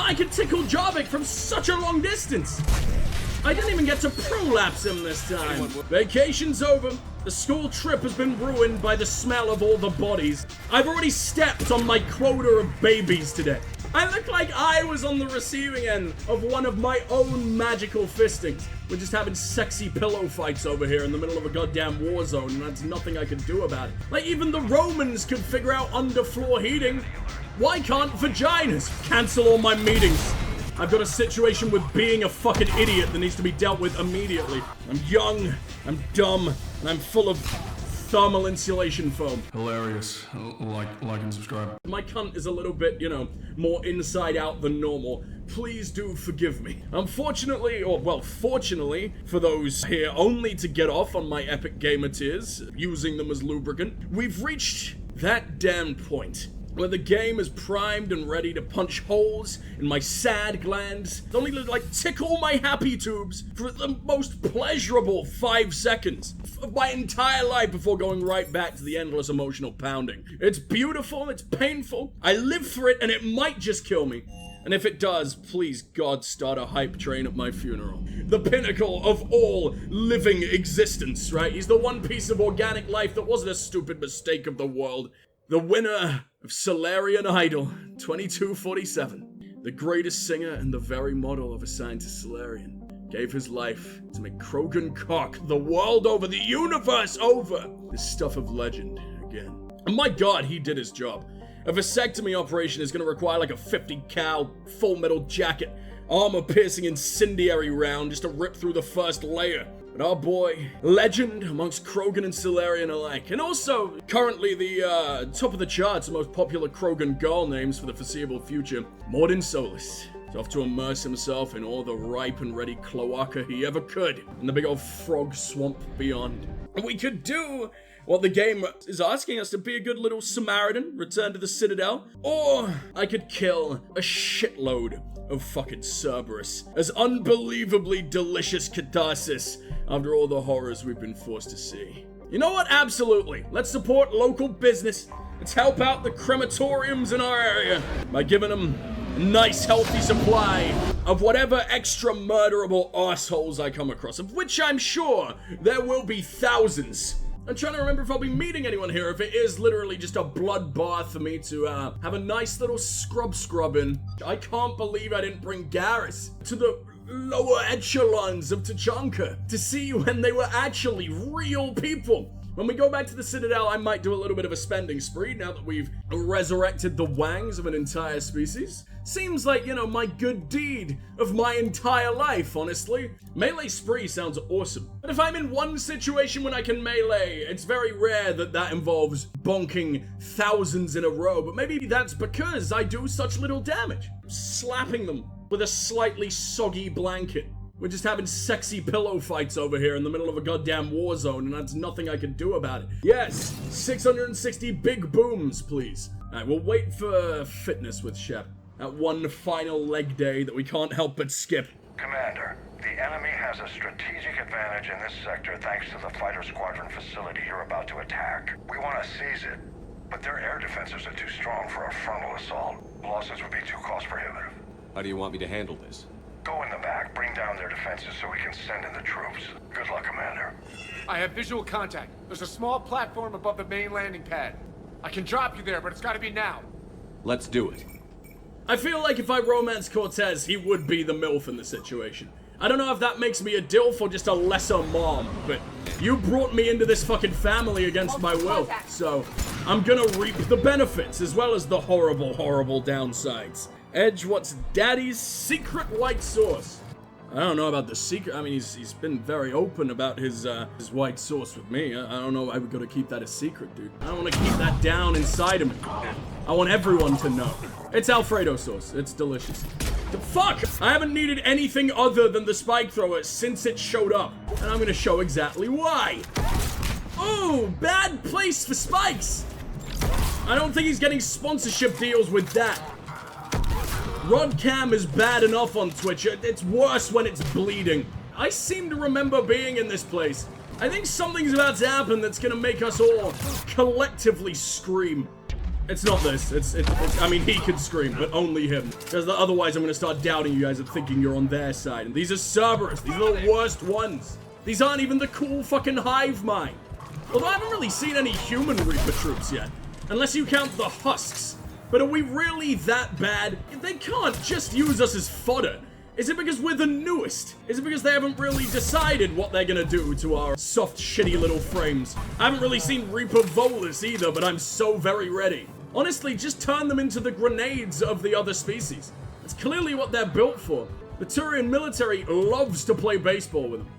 I could tickle Jarvik from such a long distance. I didn't even get to prolapse him this time. Vacation's over. The school trip has been ruined by the smell of all the bodies. I've already stepped on my quota of babies today. I look like I was on the receiving end of one of my own magical fistings. We're just having sexy pillow fights over here in the middle of a goddamn war zone, and that's nothing I can do about it. Like, even the Romans could figure out underfloor heating. Why can't vaginas? Cancel all my meetings. I've got a situation with being a fucking idiot that needs to be dealt with immediately. I'm young, I'm dumb, and I'm full of thermal insulation foam. Hilarious. Like and subscribe. My cunt is a little bit, more inside out than normal. Please do forgive me. Unfortunately, or well, fortunately, for those here only to get off on my epic gamer tears, using them as lubricant, we've reached that damn point where the game is primed and ready to punch holes in my sad glands, only to tickle my happy tubes for the most pleasurable 5 seconds of my entire life before going right back to the endless emotional pounding. It's beautiful, it's painful, I live for it, and it might just kill me. And if it does, please God, start a hype train at my funeral. The pinnacle of all living existence, right? He's the one piece of organic life that wasn't a stupid mistake of the world. The winner of Solarian Idol 2247, the greatest singer and the very model of a scientist Solarian, gave his life to make Krogan cock the world over, the universe over, this stuff of legend again. And my God, he did his job. A vasectomy operation is going to require like a 50 cal full metal jacket, armor-piercing incendiary round just to rip through the first layer. But our boy, legend amongst Krogan and Solarian alike, and also currently the top of the charts, the most popular Krogan girl names for the foreseeable future, Mordin Solus. He's off to immerse himself in all the ripe and ready cloaca he ever could, in the big old frog swamp beyond. And we could do what the game is asking us to be, a good little Samaritan, return to the Citadel, or I could kill a shitload of fucking Cerberus as unbelievably delicious catharsis after all the horrors we've been forced to see. You know what? Absolutely. Let's support local business. Let's help out the crematoriums in our area by giving them a nice, healthy supply of whatever extra murderable assholes I come across, of which I'm sure there will be thousands. I'm trying to remember if I'll be meeting anyone here, if it is literally just a bloodbath for me to have a nice little scrub in. I can't believe I didn't bring Garrus to the lower echelons of Tachanka to see when they were actually real people. When we go back to the Citadel, I might do a little bit of a spending spree now that we've resurrected the wangs of an entire species. Seems like, my good deed of my entire life, honestly. Melee spree sounds awesome. But if I'm in one situation when I can melee, it's very rare that involves bonking thousands in a row. But maybe that's because I do such little damage. Slapping them with a slightly soggy blanket. We're just having sexy pillow fights over here in the middle of a goddamn war zone, and that's nothing I can do about it. Yes, 660 big booms, please. Alright, we'll wait for fitness with Shep. That one final leg day that we can't help but skip. Commander, the enemy has a strategic advantage in this sector thanks to the fighter squadron facility you're about to attack. We want to seize it, but their air defenses are too strong for a frontal assault. Losses would be too cost prohibitive. How do you want me to handle this? Go in the back, bring down their defenses so we can send in the troops. Good luck, Commander. I have visual contact. There's a small platform above the main landing pad. I can drop you there, but it's gotta be now. Let's do it. I feel like if I romance Cortez, he would be the MILF in the situation. I don't know if that makes me a DILF or just a lesser mom, but you brought me into this fucking family against my will, so I'm gonna reap the benefits as well as the horrible, horrible downsides. Edge, what's Daddy's secret white sauce? I don't know about the secret. I mean, he's been very open about his white sauce with me. I don't know why we gotta keep that a secret, dude. I don't want to keep that down inside him. I want everyone to know. It's Alfredo sauce. It's delicious. The fuck? I haven't needed anything other than the spike thrower since it showed up, and I'm gonna show exactly why. Oh, bad place for spikes. I don't think he's getting sponsorship deals with that. Rodcam is bad enough on Twitch. It's worse when it's bleeding. I seem to remember being in this place. I think something's about to happen that's gonna make us all collectively scream. It's not this. I mean, he can scream, but only him. Because otherwise I'm going to start doubting you guys and thinking you're on their side. And these are Cerberus. These are the worst ones. These aren't even the cool fucking hive mind. Although I haven't really seen any human Reaper troops yet. Unless you count the husks. But are we really that bad? They can't just use us as fodder. Is it because we're the newest? Is it because they haven't really decided what they're gonna do to our soft, shitty little frames? I haven't really seen Reaper Volus either, but I'm so very ready. Honestly, just turn them into the grenades of the other species. It's clearly what they're built for. The Turian military loves to play baseball with them.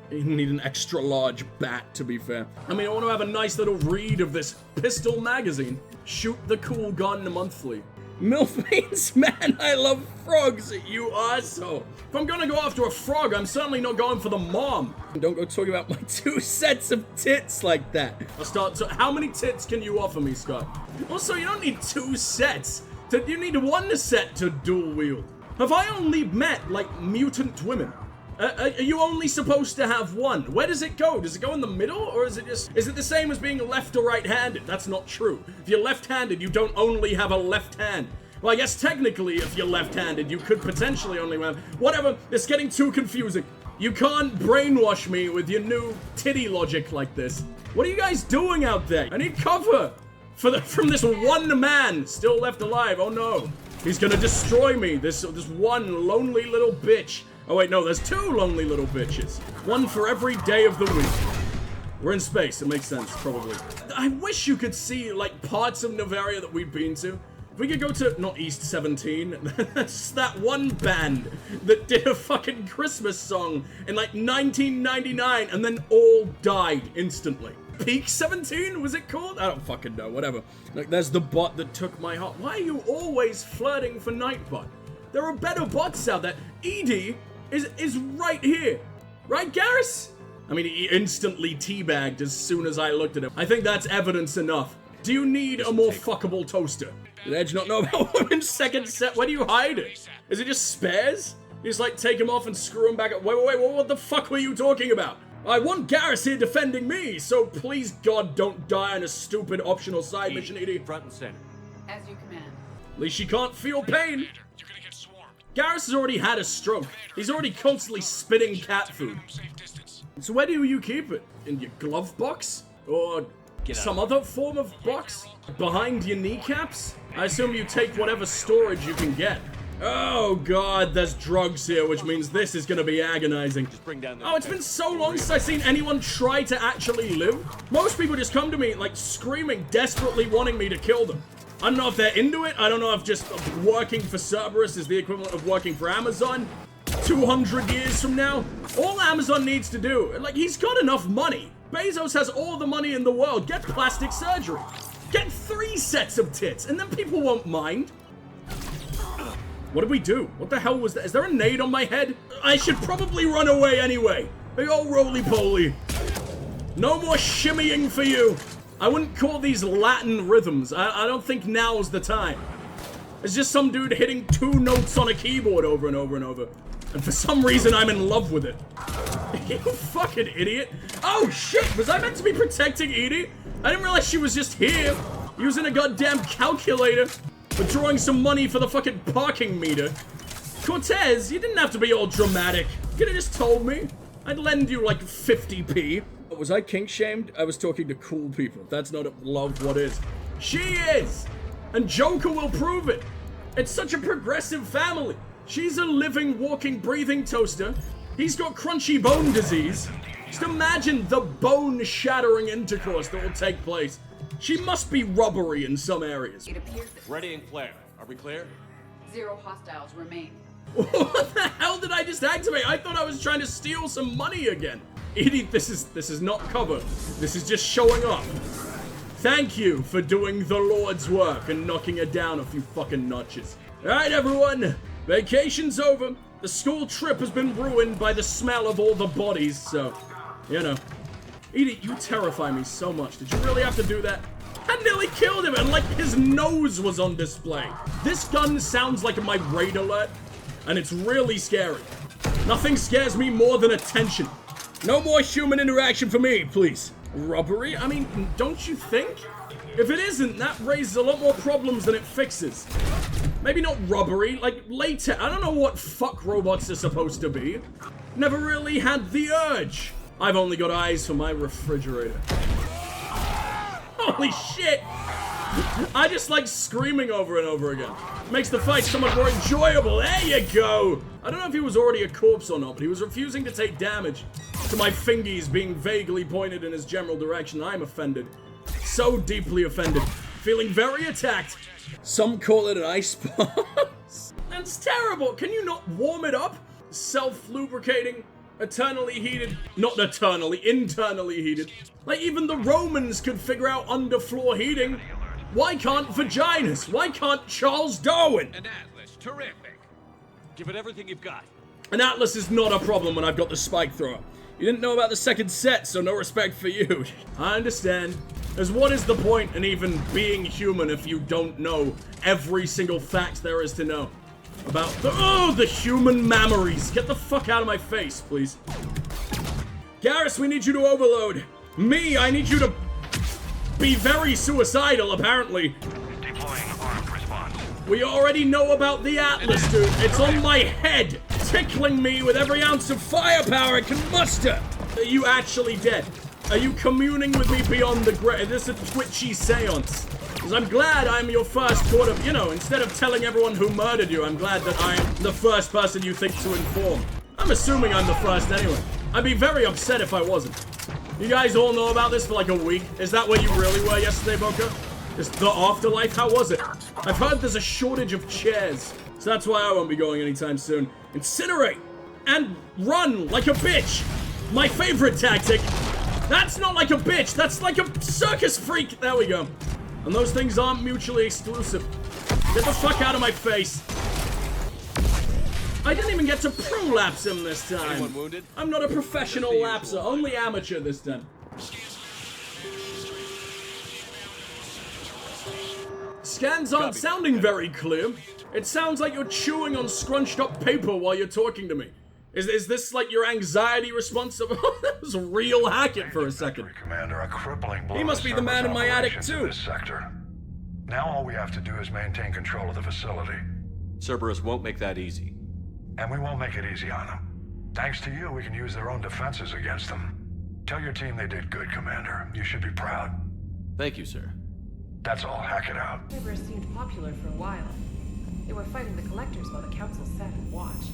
You need an extra large bat, to be fair. I mean, I want to have a nice little read of this pistol magazine. Shoot the cool gun monthly. Milfanes, man, I love frogs, you arsehole. If I'm gonna go after a frog, I'm certainly not going for the mom. Don't go talking about my 2 sets of tits like that. I'll start to, how many tits can you offer me, Scott? Also, you don't need 2 sets. You need 1 set to dual wield. Have I only met, like, mutant women? Are you only supposed to have 1? Where does it go? Does it go in the middle? Or is it the same as being left or right-handed? That's not true. If you're left-handed, you don't only have a left hand. Well, I guess technically, if you're left-handed, you could potentially only have... Whatever, it's getting too confusing. You can't brainwash me with your new titty logic like this. What are you guys doing out there? I need cover from this one man still left alive. Oh no. He's gonna destroy me. This one lonely little bitch. Oh wait, no, there's 2 lonely little bitches. 1 for every day of the week. We're in space, it makes sense, probably. I wish you could see, like, parts of Novaria that we've been to. If we could go to, not East 17, that's that one band that did a fucking Christmas song in, like, 1999 and then all died instantly. Peak 17, was it called? I don't fucking know, whatever. Like, there's the bot that took my heart. Why are you always flirting for Nightbot? There are better bots out there. Edie is right here. Right, Garrus? I mean, he instantly teabagged as soon as I looked at him. I think that's evidence enough. Do you need a more fuckable toaster? Did Edge not know about women's second set? Where do you hide it? Is it just spares? You just, like, take him off and screw him back up. Wait, what the fuck were you talking about? I want Garrus here defending me, so please, God, don't die on a stupid optional side mission, Edie. Front and center. As you command. At least she can't feel pain. Garrus has already had a stroke. He's already constantly spitting cat food. So where do you keep it? In your glove box? Or some other form of box? Behind your kneecaps? I assume you take whatever storage you can get. Oh god, there's drugs here, which means this is gonna be agonizing. Just bring down Oh, it's been so long since I've seen anyone try to actually live. Most people just come to me, like, screaming, desperately wanting me to kill them. I don't know if they're into it. I don't know if just working for Cerberus is the equivalent of working for Amazon 200 years from now. All Amazon needs to do, like, he's got enough money. Bezos has all the money in the world. Get plastic surgery. Get 3 sets of tits, and then people won't mind. What did we do? What the hell was that? Is there a nade on my head? I should probably run away anyway. Big old roly-poly. No more shimmying for you. I wouldn't call these Latin rhythms. I don't think now's the time. It's just some dude hitting 2 notes on a keyboard over and over and over. And for some reason, I'm in love with it. You fucking idiot. Oh, shit. Was I meant to be protecting Edie? I didn't realize she was just here, using a goddamn calculator, withdrawing some money for the fucking parking meter. Cortez, you didn't have to be all dramatic. You could have just told me. I'd lend you like 50p. Was I kink-shamed? I was talking to cool people. If that's not love, what is? She is! And Joker will prove it. It's such a progressive family. She's a living, walking, breathing toaster. He's got crunchy bone disease. Just imagine the bone-shattering intercourse that will take place. She must be rubbery in some areas. It appears that Ready and flare. Are we clear? 0 hostiles remain. What the hell did I just activate? I thought I was trying to steal some money again. Edie, this is not cover. This is just showing off. Thank you for doing the Lord's work and knocking her down a few fucking notches. Alright, everyone. Vacation's over. The school trip has been ruined by the smell of all the bodies, so, you know. Edie, you terrify me so much. Did you really have to do that? I nearly killed him, and like his nose was on display. This gun sounds like my raid alert, and it's really scary. Nothing scares me more than attention. No more human interaction for me, please. Robbery? I mean, don't you think? If it isn't, that raises a lot more problems than it fixes. Maybe not robbery, like later. I don't know what fuck robots are supposed to be. Never really had the urge. I've only got eyes for my refrigerator. Holy shit! I just like screaming over and over again. Makes the fight so much more enjoyable. There you go! I don't know if he was already a corpse or not, but he was refusing to take damage to my fingies being vaguely pointed in his general direction. I'm offended. So deeply offended. Feeling very attacked. Some call it an ice box. That's terrible. Can you not warm it up? Self-lubricating, eternally heated. Not eternally, internally heated. Like even the Romans could figure out underfloor heating. Why can't vaginas? Why can't Charles Darwin? An Atlas, terrific. Give it everything you've got. An Atlas is not a problem when I've got the spike thrower. You didn't know about the second set, so no respect for you. I understand. As what is the point in even being human if you don't know every single fact there is to know about the human mammaries? Get the fuck out of my face, please. Garrus, we need you to overload. Me, I need you to be very suicidal, apparently. Deploying armed response. We already know about the Atlas, dude. It's on my head, tickling me with every ounce of firepower it can muster. Are you actually dead? Are you communing with me beyond the grave? Is this a twitchy seance? Because I'm glad I'm your first sort of, instead of telling everyone who murdered you, I'm glad that I'm the first person you think to inform. I'm assuming I'm the first anyway. I'd be very upset if I wasn't. You guys all know about this for like a week. Is that where you really were yesterday, Boca? Is the afterlife? How was it? I've heard there's a shortage of chairs. So that's why I won't be going anytime soon. Incinerate and run like a bitch. My favorite tactic. That's not like a bitch. That's like a circus freak. There we go. And those things aren't mutually exclusive. Get the fuck out of my face. I didn't even get to prolapse him this time. Anyone wounded? I'm not a professional lapser, only amateur this time. Scans aren't sounding very clear. It sounds like you're chewing on scrunched up paper while you're talking to me. Is this like your anxiety response? That was a real Hackett for a second. Commander, a crippling blow. He must be the man in my attic too. This sector. Now all we have to do is maintain control of the facility. Cerberus won't make that easy. And we won't make it easy on them. Thanks to you, we can use their own defenses against them. Tell your team they did good, Commander. You should be proud. Thank you, sir. That's all. Hack it out. Cerberus seemed popular for a while. They were fighting the collectors while the council sat and watched.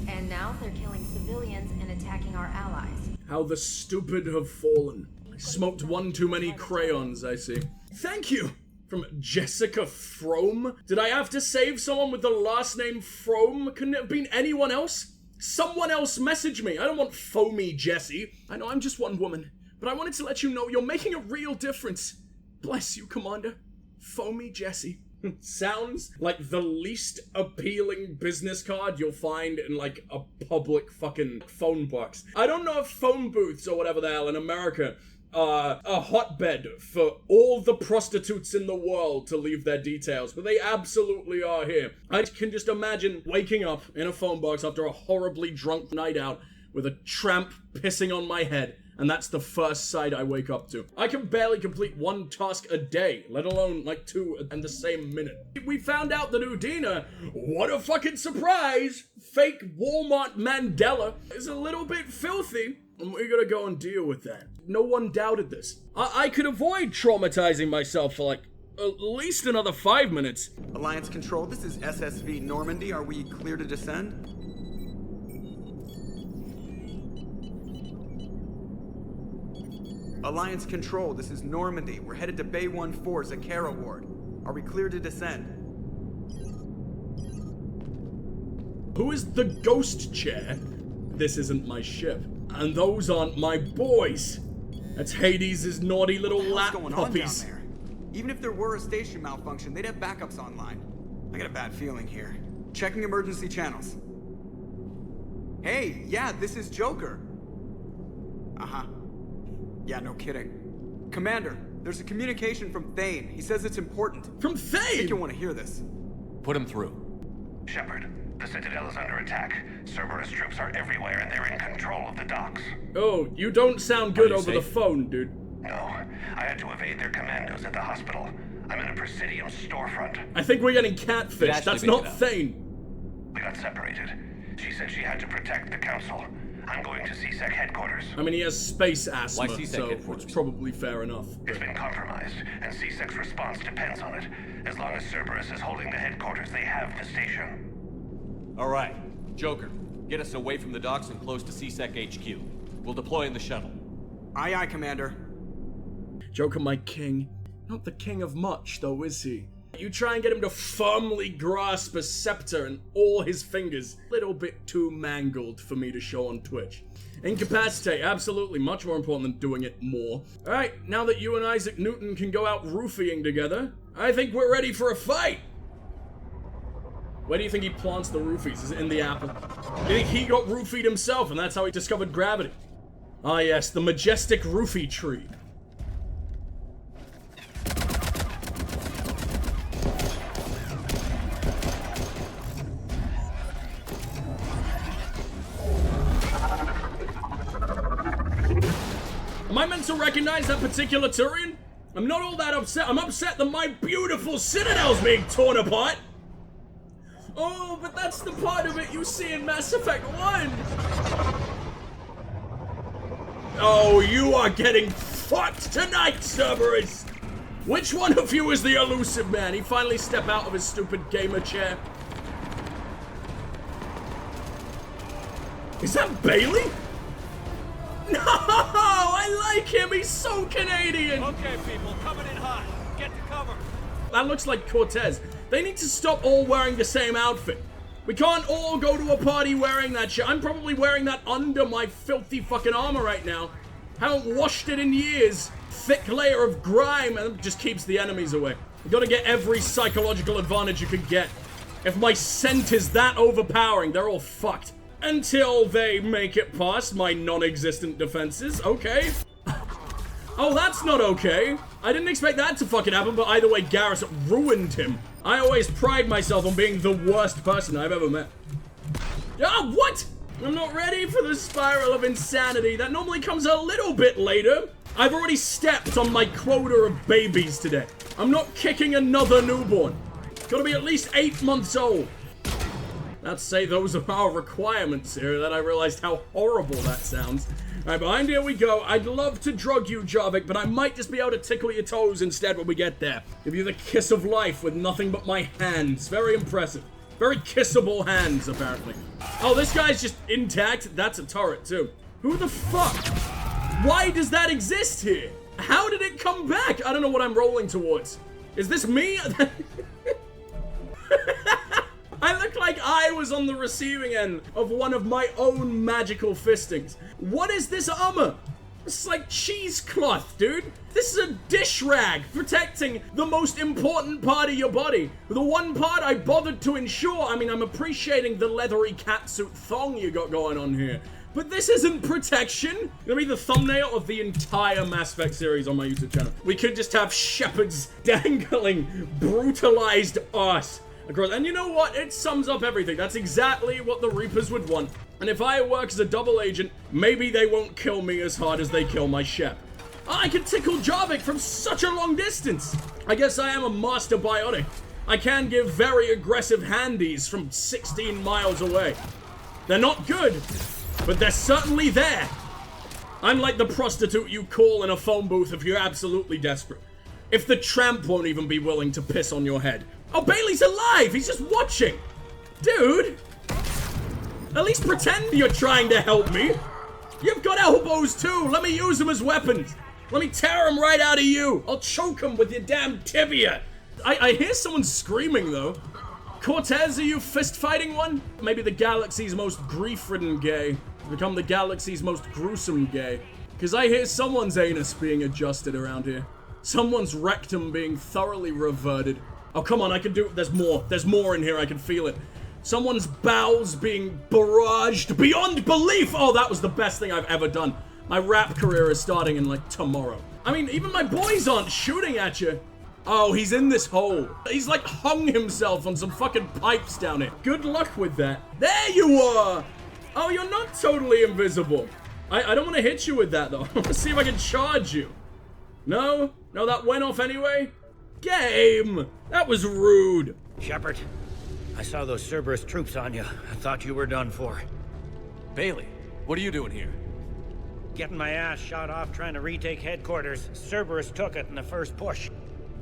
And now they're killing civilians and attacking our allies. How the stupid have fallen. I smoked one too many crayons, I see. Thank you! From Jessica Frome? Did I have to save someone with the last name Frome? Couldn't it have been anyone else? Someone else message me. I don't want foamy Jessie. I know I'm just one woman, but I wanted to let you know you're making a real difference. Bless you, Commander. Foamy Jessie. Sounds like the least appealing business card you'll find in like a public fucking phone box. I don't know if phone booths or whatever the hell in America are a hotbed for all the prostitutes in the world to leave their details, but they absolutely are here. I can just imagine waking up in a phone box after a horribly drunk night out with a tramp pissing on my head. And that's the first sight I wake up to. I can barely complete one task a day, let alone like two in the same minute. We found out that Udina, what a fucking surprise, fake Walmart Mandela, is a little bit filthy. And we're gonna go and deal with that. No one doubted this. I could avoid traumatizing myself for like at least another 5 minutes. Alliance Control, this is SSV Normandy. Are we clear to descend? Alliance Control, this is Normandy. We're headed to Bay 1-4, Zakara Ward. Are we clear to descend? Who is the ghost chair? This isn't my ship. And those aren't my boys. That's Hades' naughty little lap What's going puppies. on down there? Even if there were a station malfunction, they'd have backups online. I got a bad feeling here. Checking emergency channels. Hey, yeah, this is Joker. Uh-huh. Yeah, no kidding. Commander, there's a communication from Thane. He says it's important. From I think Thane? you'll want to hear this. Put him through. Shepard, the Citadel is under attack. Cerberus troops are everywhere and they're in control of the docks. Oh, you don't sound good Are you over the safe? phone, dude. No, I had to evade their commandos at the hospital. I'm in a Presidium storefront. I think we're getting catfished. That's not Thane. We got separated. She said she had to protect the council. I'm going to CSEC headquarters. I mean, he has space asthma, Why CSEC so headquarters? it's probably fair enough. It's been compromised, and CSEC's response depends on it. As long as Cerberus is holding the headquarters, they have the station. All right, Joker, get us away from the docks and close to CSEC HQ. We'll deploy in the shuttle. Aye, aye, Commander. Joker, my king. Not the king of much, though, is he? You try and get him to firmly grasp a scepter and all his fingers. A little bit too mangled for me to show on Twitch. Incapacitate, absolutely, much more important than doing it more. Alright, now that you and Isaac Newton can go out roofing together, I think we're ready for a fight! Where do you think he plants the roofies? Is it in the apple? Do you think he got roofied himself and that's how he discovered gravity? Ah yes, the majestic roofie tree. Am I meant to recognize that particular Turian? I'm not all that upset. I'm upset that my beautiful citadel's being torn apart. Oh, but that's the part of it you see in Mass Effect 1. Oh, you are getting fucked tonight, Cerberus. Which one of you is the elusive man? He finally stepped out of his stupid gamer chair. Is that Bailey? No, I like him. He's so Canadian. Okay, people, coming in hot. Get to cover. That looks like Cortez. They need to stop all wearing the same outfit. We can't all go to a party wearing that shit. I'm probably wearing that under my filthy fucking armor right now. Haven't washed it in years. Thick layer of grime, and it just keeps the enemies away. You gotta get every psychological advantage you could get. If my scent is that overpowering, they're all fucked. Until they make it past my non-existent defenses. Okay. Oh, that's not okay. I didn't expect that to fucking happen, but either way, Garrus ruined him. I always pride myself on being the worst person I've ever met. Ah, what? I'm not ready for the spiral of insanity. That normally comes a little bit later. I've already stepped on my quota of babies today. I'm not kicking another newborn. Gotta be at least 8 months old. Let's say those are our requirements here, that I realized how horrible that sounds. Alright, behind here we go. I'd love to drug you, Jarvik, but I might just be able to tickle your toes instead when we get there. Give you the kiss of life with nothing but my hands. Very impressive. Very kissable hands, apparently. Oh, this guy's just intact. That's a turret, too. Who the fuck? Why does that exist here? How did it come back? I don't know what I'm rolling towards. Is this me? I look like I was on the receiving end of one of my own magical fistings. What is this armor? It's like cheesecloth, dude. This is a dish rag protecting the most important part of your body. The one part I bothered to ensure. I mean, I'm appreciating the leathery catsuit thong you got going on here. But this isn't protection. It'll be the thumbnail of the entire Mass Effect series on my YouTube channel. We could just have shepherds dangling brutalized arse across. And you know what? It sums up everything. That's exactly what the Reapers would want. And if I work as a double agent, maybe they won't kill me as hard as they kill my shep. I can tickle Jarvik from such a long distance. I guess I am a master biotic. I can give very aggressive handies from 16 miles away. They're not good, but they're certainly there. I'm like the prostitute you call in a phone booth if you're absolutely desperate. If the tramp won't even be willing to piss on your head. Oh, Bailey's alive! He's just watching! Dude! At least pretend you're trying to help me! You've got elbows too! Let me use them as weapons! Let me tear them right out of you! I'll choke them with your damn tibia! I hear someone screaming though. Cortez, are you fist-fighting one? Maybe the galaxy's most grief-ridden gay has become the galaxy's most gruesome gay. Because I hear someone's anus being adjusted around here. Someone's rectum being thoroughly reverted. Oh, come on, I can do it. There's more. There's more in here. I can feel it. Someone's bowels being barraged beyond belief. Oh, that was the best thing I've ever done. My rap career is starting in, like, tomorrow. I mean, even my boys aren't shooting at you. Oh, he's in this hole. He's, like, hung himself on some fucking pipes down here. Good luck with that. There you are. Oh, you're not totally invisible. I don't want to hit you with that, though. I want to see if I can charge you. No? No, that went off anyway? Game! That was rude. Shepard, I saw those Cerberus troops on you. I thought you were done for. Bailey, what are you doing here? Getting my ass shot off trying to retake headquarters. Cerberus took it in the first push.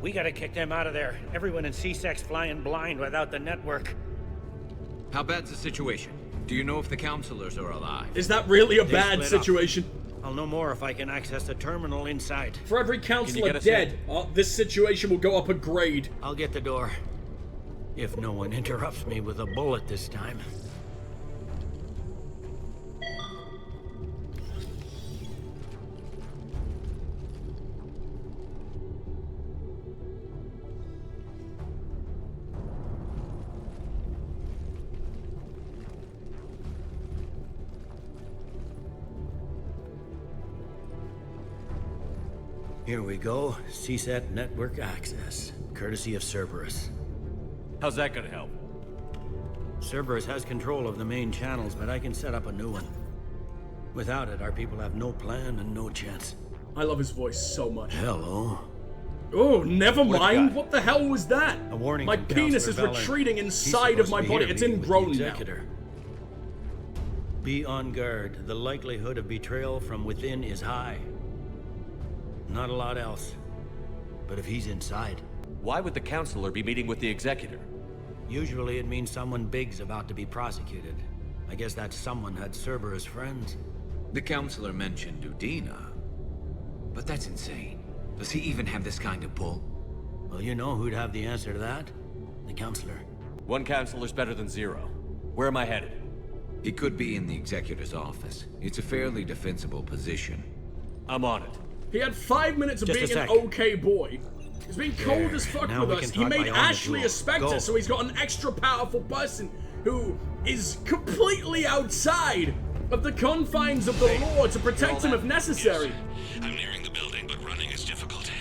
We gotta kick them out of there. Everyone in C-Sec's flying blind without the network. How bad's the situation? Do you know if the counselors are alive? Is that really a They bad split up. situation? I'll know more if I can access the terminal inside. For every counselor get us dead, this situation will go up a grade. I'll get the door. If no one interrupts me with a bullet this time. Here we go. CSAT network access, courtesy of Cerberus. How's that gonna help? Cerberus has control of the main channels, but I can set up a new one. Without it, our people have no plan and no chance. I love his voice so much. Hello. Oh, never What have you mind. got? What the hell was that? A warning My from penis is Counselor Melon. retreating He's inside of supposed my to be body. here It's meeting with the ingrown now. Executor. Be on guard. The likelihood of betrayal from within is high. Not a lot else. But if he's inside, Why would the counselor be meeting with the executor? usually it means someone big's about to be prosecuted. I guess that someone had Cerberus friends. The counselor mentioned Udina. But that's insane. Does he even have this kind of pull? Well, you know who'd have the answer to that? The counselor. One counselor's better than zero. Where am I headed? He could be in the executor's office. It's a fairly defensible position. I'm on it. He had 5 minutes of Just a being an sec. okay boy. He's been cold There. as fuck Now with we us. can He talk made by on the Ashley a duel. Spectre, Go. so he's got an extra powerful person who is completely outside of the confines of the law to protect him if necessary. I'm nearing the building, but running is difficult.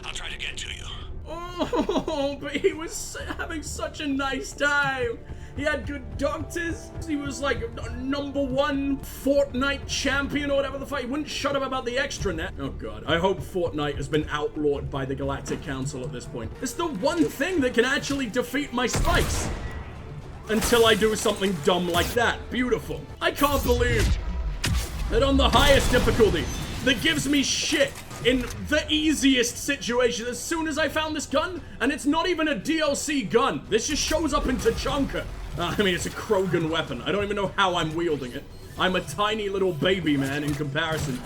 I'll try to get to you. Oh, but he was having such a nice time. He had good doctors. He was like #1 Fortnite champion or whatever the fuck. He wouldn't shut up about the extranet. Oh god. I hope Fortnite has been outlawed by the Galactic Council at this point. It's the one thing that can actually defeat my spikes. Until I do something dumb like that. Beautiful. I can't believe that on the highest difficulty that gives me shit in the easiest situation as soon as I found this gun, and it's not even a DLC gun. This just shows up in Tachanka. I mean, it's a Krogan weapon. I don't even know how I'm wielding it. I'm a tiny little baby man in comparison.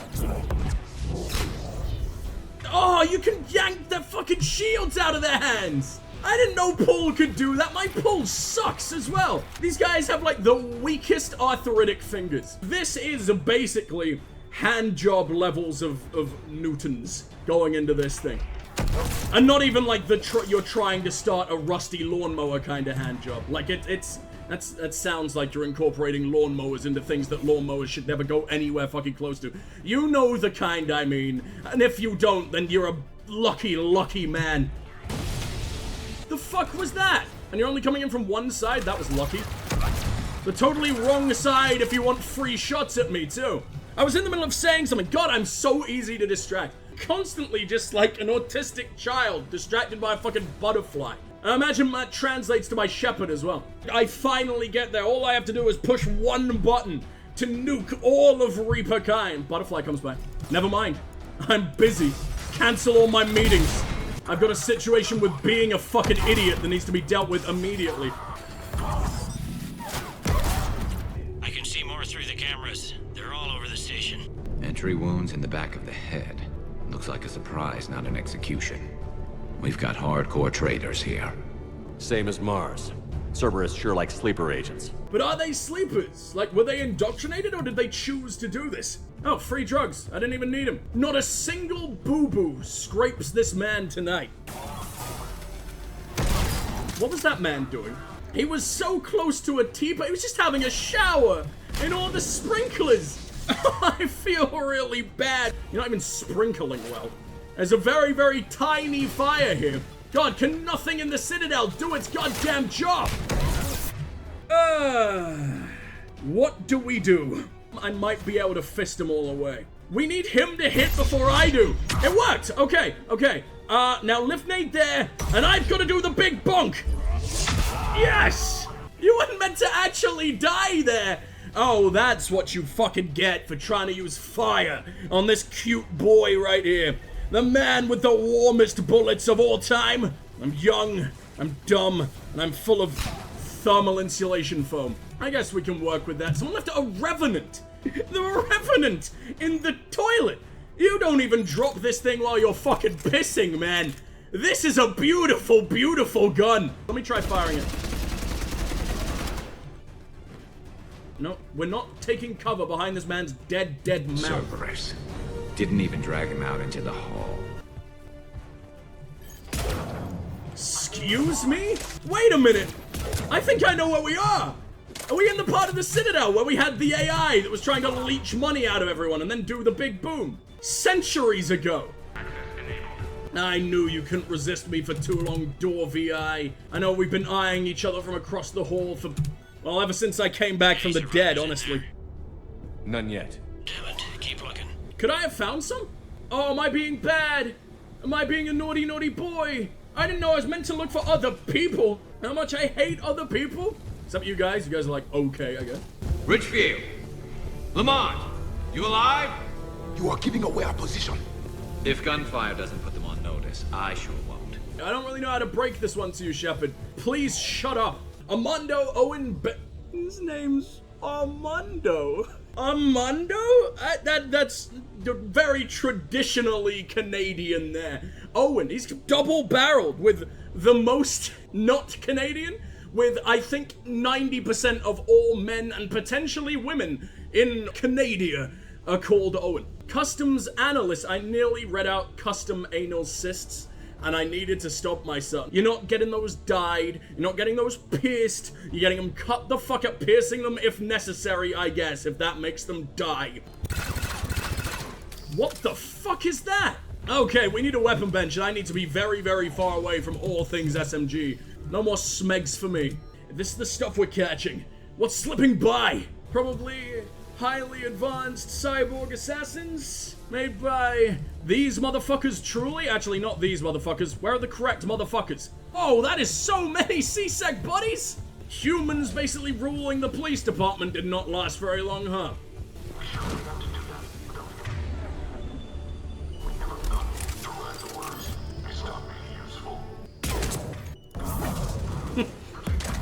Oh, you can yank the fucking shields out of their hands. I didn't know pull could do that. My pull sucks as well. These guys have like the weakest arthritic fingers. This is basically hand job levels of Newtons going into this thing. And not even like you're trying to start a rusty lawnmower kind of hand job. Like that sounds like you're incorporating lawnmowers into things that lawnmowers should never go anywhere fucking close to. You know the kind I mean. And if you don't, then you're a lucky man. The fuck was that? And you're only coming in from one side? That was lucky. The totally wrong side if you want free shots at me too. I was in the middle of saying something. God, I'm so easy to distract. Constantly just like an autistic child distracted by a fucking butterfly. I imagine that translates to my Shepard as well. I finally get there. All I have to do is push one button to nuke all of Reaper kind. Butterfly comes by. Never mind. I'm busy. Cancel all my meetings. I've got a situation with being a fucking idiot that needs to be dealt with immediately. I can see more through the cameras. They're all over the station. Entry wounds in the back of the head. Looks like a surprise, not an execution. We've got hardcore traitors here. Same as Mars. Cerberus sure likes sleeper agents. But are they sleepers? Like, were they indoctrinated or did they choose to do this? Oh, free drugs. I didn't even need them. Not a single boo-boo scrapes this man tonight. What was that man doing? He was so close to a teapot. He was just having a shower in all the sprinklers. I feel really bad. You're not even sprinkling well. There's a very, very tiny fire here. God, can nothing in the Citadel do its goddamn job? What do we do? I might be able to fist them all away. We need him to hit before I do. It worked. Okay, okay. Now lift Nate there, and I've got to do the big bonk. Yes! You weren't meant to actually die there. Oh, that's what you fucking get for trying to use fire on this cute boy right here. The man with the warmest bullets of all time. I'm young, I'm dumb, and I'm full of thermal insulation foam. I guess we can work with that. Someone left a revenant. The revenant in the toilet. You don't even drop this thing while you're fucking pissing, man. This is a beautiful, beautiful gun. Let me try firing it. No, we're not taking cover behind this man's dead mouth. Cerberus. Didn't even drag him out into the hall. Excuse me? Wait a minute. I think I know where we are. Are we in the part of the Citadel where we had the AI that was trying to leech money out of everyone and then do the big boom? Centuries ago. I knew you couldn't resist me for too long, Door VI. I know we've been eyeing each other from across the hall for, well, ever since I came back from the dead, honestly. None yet. Damn it, keep looking. Could I have found some? Oh, am I being bad? Am I being a naughty, naughty boy? I didn't know I was meant to look for other people. How much I hate other people. Except you guys are like, okay, I guess. Richfield! Lamont! You alive? You are giving away our position. If gunfire doesn't put them on notice, I sure won't. I don't really know how to break this one to you, Shepard. Please shut up. Armando Owen his name's Armando. Armando? That's very traditionally Canadian there. Owen, he's double-barreled with the most not Canadian, with I think 90% of all men and potentially women in Canada are called Owen. Customs analyst, I nearly read out custom anal cysts, and I needed to stop myself. You're not getting those dyed, you're not getting those pierced, you're getting them cut the fuck up, piercing them if necessary, I guess, if that makes them die. What the fuck is that? Okay, we need a weapon bench, and I need to be very, very far away from all things SMG. No more smegs for me. This is the stuff we're catching. What's slipping by? Probably highly advanced cyborg assassins made by these motherfuckers truly? Actually, not these motherfuckers. Where are the correct motherfuckers? Oh, that is so many C-Sec buddies! Humans basically ruling the police department did not last very long, huh?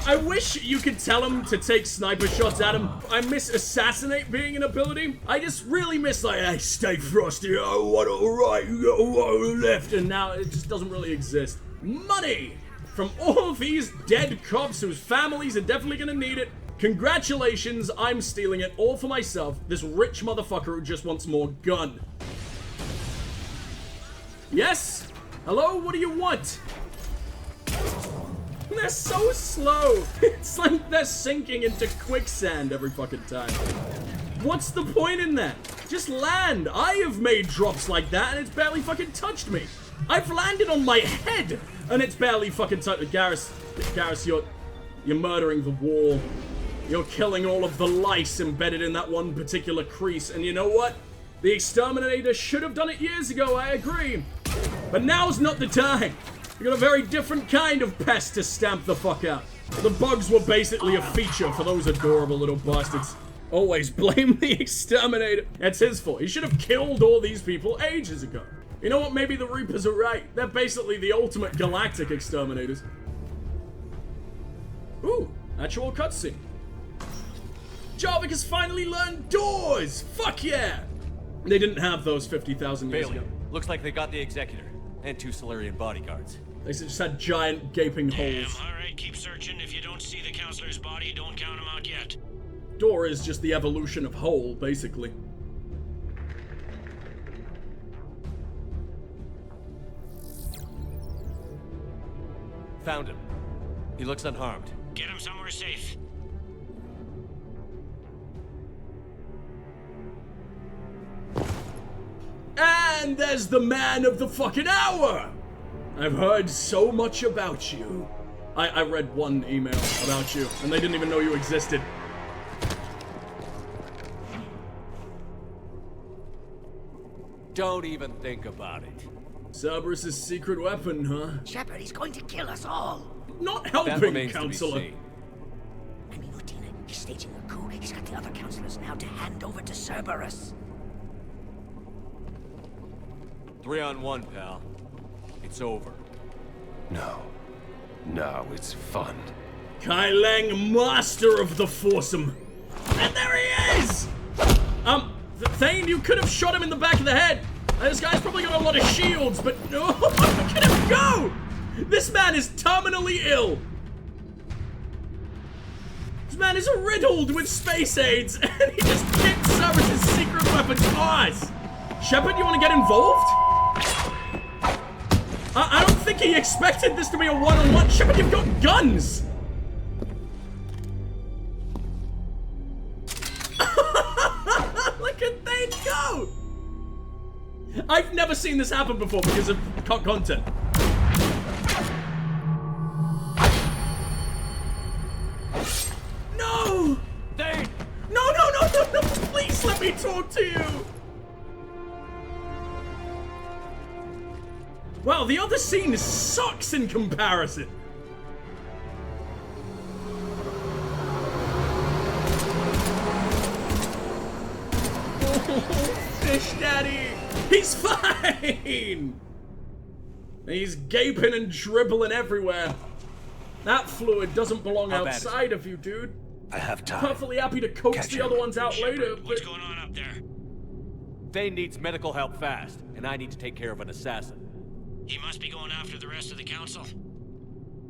I wish you could tell him to take sniper shots at him. I miss assassinate being an ability. I just really miss like, hey, stay frosty, oh, what a right, what a left, and now it just doesn't really exist. Money from all these dead cops whose families are definitely gonna need it. Congratulations, I'm stealing it all for myself. This rich motherfucker who just wants more gun. Yes? Hello, what do you want? They're so slow. It's like they're sinking into quicksand every fucking time. What's the point in that? Just land. I have made drops like that and it's barely fucking touched me. I've landed on my head and it's barely fucking touched me. Garrus, you're murdering the wall. You're killing all of the lice embedded in that one particular crease. And you know what? The exterminator should have done it years ago, I agree. But now's not the time. We got a very different kind of pest to stamp the fuck out. The bugs were basically a feature for those adorable little bastards. Always blame the exterminator. It's his fault. He should have killed all these people ages ago. You know what? Maybe the Reapers are right. They're basically the ultimate galactic exterminators. Ooh, actual cutscene. Jarvik has finally learned doors! Fuck yeah! They didn't have those 50,000 years ago. Looks like they got the Executor and 2 Solarian bodyguards. They just had giant gaping holes. Alright, keep searching. If you don't see the counselor's body, don't count him out yet. Door is just the evolution of hole, basically. Found him. He looks unharmed. Get him somewhere safe. And there's the man of the fucking hour! I've heard so much about you. I read one email about you, and they didn't even know you existed. Don't even think about it. Cerberus' secret weapon, huh? Shepard, he's going to kill us all. Not That helping, remains Counselor. to be seen. I mean, Lieutenant, he's staging a coup. He's got the other counselors now to hand over to Cerberus. 3-on-1, pal. It's over. No. No, it's fun. Kai Lang, master of the foursome. And there he is! Thane, you could have shot him in the back of the head. This guy's probably got a lot of shields, but no, look at him go! This man is terminally ill. This man is riddled with space aids, and he just kicked Cerberus' secret weapon's ass. Shepard, you want to get involved? I don't think he expected this to be a one-on-one. Shepard, you've got guns! Look at Thane go! I've never seen this happen before because of content. No! Thane! No, please let me talk to you! Wow, the other scene sucks in comparison. Fish Daddy! He's fine! He's gaping and dribbling everywhere. That fluid doesn't belong outside of you, dude. I have time. Perfectly happy to coax the other ones out later, but... What's going on up there? Thane needs medical help fast, and I need to take care of an assassin. He must be going after the rest of the council.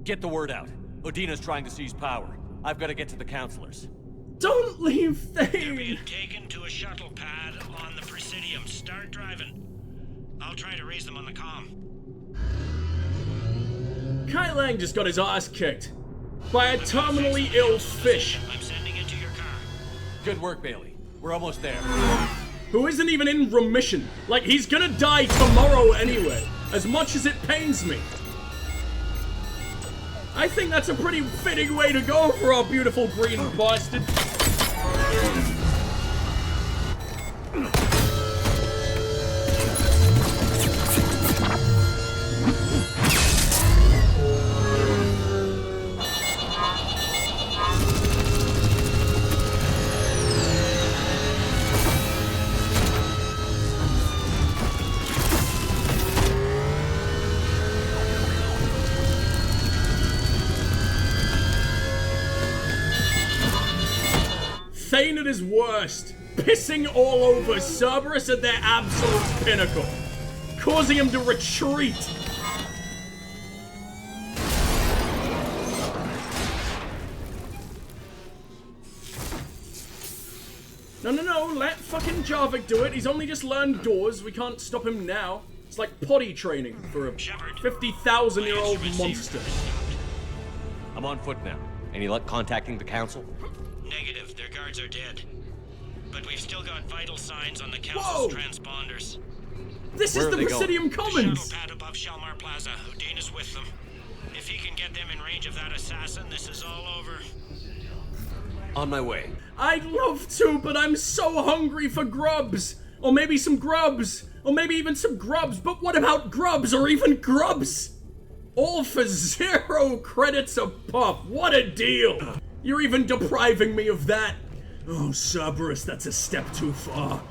Get the word out. Odina's trying to seize power. I've got to get to the counselors. Don't leave They're Thane! being taken to a shuttle pad on the Presidium. Start driving. I'll try to raise them on the comm. Kai Lang just got his ass kicked by a terminally ill fish. I'm sending it to your car. Good work, Bailey. We're almost there. Who isn't even in remission. Like, he's gonna die tomorrow anyway, as much as it pains me. I think that's a pretty fitting way to go for our beautiful green bastard. Thane at his worst, pissing all over Cerberus at their absolute pinnacle, causing him to retreat. No, let fucking Jarvik do it. He's only just learned doors. We can't stop him now. It's like potty training for a 50,000-year-old monster. I'm on foot now. Any luck contacting the council? Negative. Their guards are dead. But we've still got vital signs on the council's transponders. This is the Presidium Commons! The shuttle pad above Shalmar Plaza. Odina's with them. If he can get them in range of that assassin, this is all over. On my way. I'd love to, but I'm so hungry for grubs. Or maybe some grubs. Or maybe even some grubs. But what about grubs or even grubs? All for 0 credits a pop. What a deal. You're even depriving me of that. Oh, Cerberus, that's a step too far.